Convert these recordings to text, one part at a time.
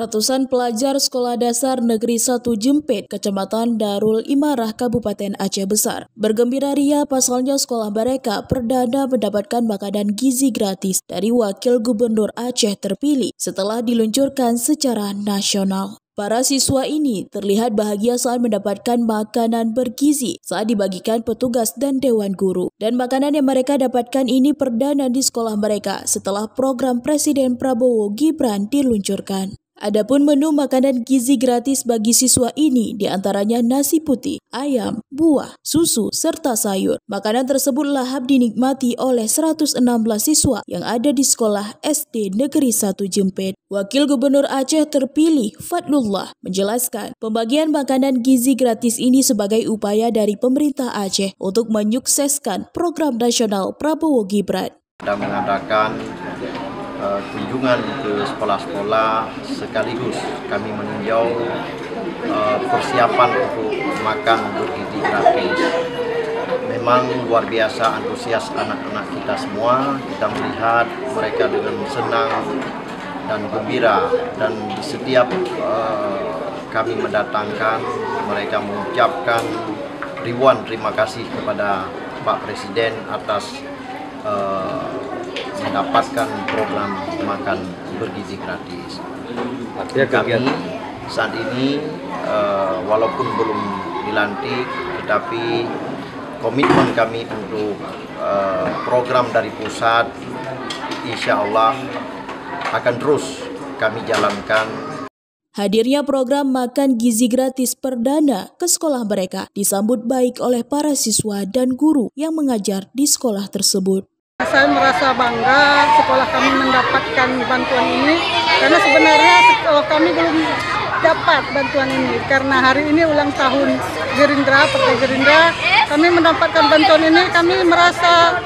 Ratusan pelajar Sekolah Dasar Negeri 1 Jempit, Kecamatan Darul Imarah, Kabupaten Aceh Besar, bergembira ria pasalnya sekolah mereka perdana mendapatkan makanan gizi gratis dari Wakil Gubernur Aceh terpilih setelah diluncurkan secara nasional. Para siswa ini terlihat bahagia saat mendapatkan makanan bergizi saat dibagikan petugas dan dewan guru. Dan makanan yang mereka dapatkan ini perdana di sekolah mereka setelah program Presiden Prabowo Gibran diluncurkan. Adapun menu makanan gizi gratis bagi siswa ini diantaranya nasi putih, ayam, buah, susu, serta sayur. Makanan tersebut lahap dinikmati oleh 116 siswa yang ada di sekolah SD Negeri 1 Jempit. Wakil Gubernur Aceh terpilih Fadlullah menjelaskan pembagian makanan gizi gratis ini sebagai upaya dari pemerintah Aceh untuk menyukseskan program nasional Prabowo Gibran. Kita mengadakan kunjungan ke sekolah-sekolah sekaligus kami meninjau persiapan untuk makan bergizi gratis. Memang luar biasa antusias anak-anak kita semua. Kita melihat mereka dengan senang dan gembira, dan di setiap kami mendatangkan, mereka mengucapkan ribuan terima kasih kepada Pak Presiden atas mendapatkan program makan bergizi gratis. Kami saat ini walaupun belum dilantik, tetapi komitmen kami untuk program dari pusat insya Allah akan terus kami jalankan. Hadirnya program makan gizi gratis perdana ke sekolah mereka disambut baik oleh para siswa dan guru yang mengajar di sekolah tersebut. Saya merasa bangga sekolah kami mendapatkan bantuan ini, karena sebenarnya sekolah kami belum dapat bantuan ini. Karena hari ini ulang tahun Gerindra, Partai Gerindra, kami mendapatkan bantuan ini, kami merasa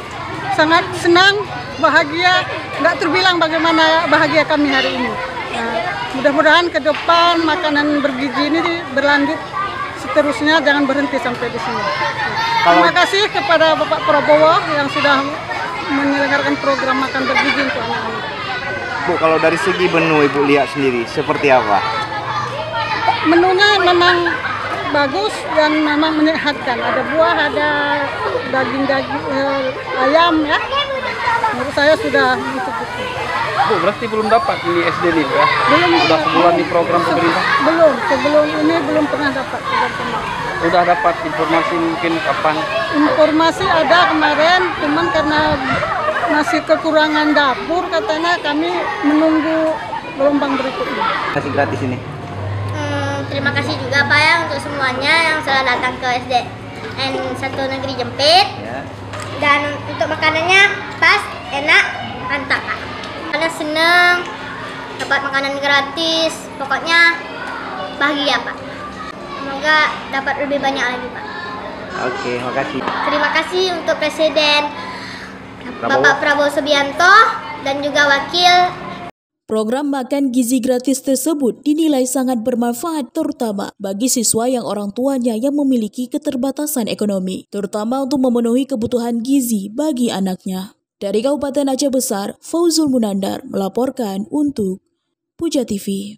sangat senang, bahagia, nggak terbilang bagaimana bahagia kami hari ini. Nah, mudah-mudahan ke depan makanan bergizi ini berlanjut seterusnya, jangan berhenti sampai di sini. Terima kasih kepada Bapak Prabowo yang sudah menyelenggarakan program makan bergizi untuk anak-anak. Bu, kalau dari segi menu Ibu lihat sendiri seperti apa? Menunya memang bagus dan memang menyehatkan. Ada buah, ada daging-daging ayam ya. Menurut saya sudah mencukupi. Bu, berarti belum dapat ini SD nih ya? Belum. Sudah sebulan di program pemerintah? Belum, sebelum ini belum pernah dapat. Sudah dapat informasi mungkin kapan? Informasi ada kemarin, cuman karena masih kekurangan dapur katanya, kami menunggu gelombang berikutnya. Nasi gratis ini? Terima kasih juga Pak ya untuk semuanya yang sudah datang ke SDN 1 Negeri Jempit. Ya. Dan untuk makanannya pas, enak, mantap Pak. Karena seneng dapat makanan gratis, pokoknya bahagia Pak. Semoga dapat lebih banyak lagi Pak. Oke, makasih. Terima kasih untuk Presiden Bapak Prabowo Subianto dan juga Wakil. Program makan gizi gratis tersebut dinilai sangat bermanfaat terutama bagi siswa yang orang tuanya yang memiliki keterbatasan ekonomi, terutama untuk memenuhi kebutuhan gizi bagi anaknya. Dari Kabupaten Aceh Besar, Fauzul Munandar melaporkan untuk Puja TV.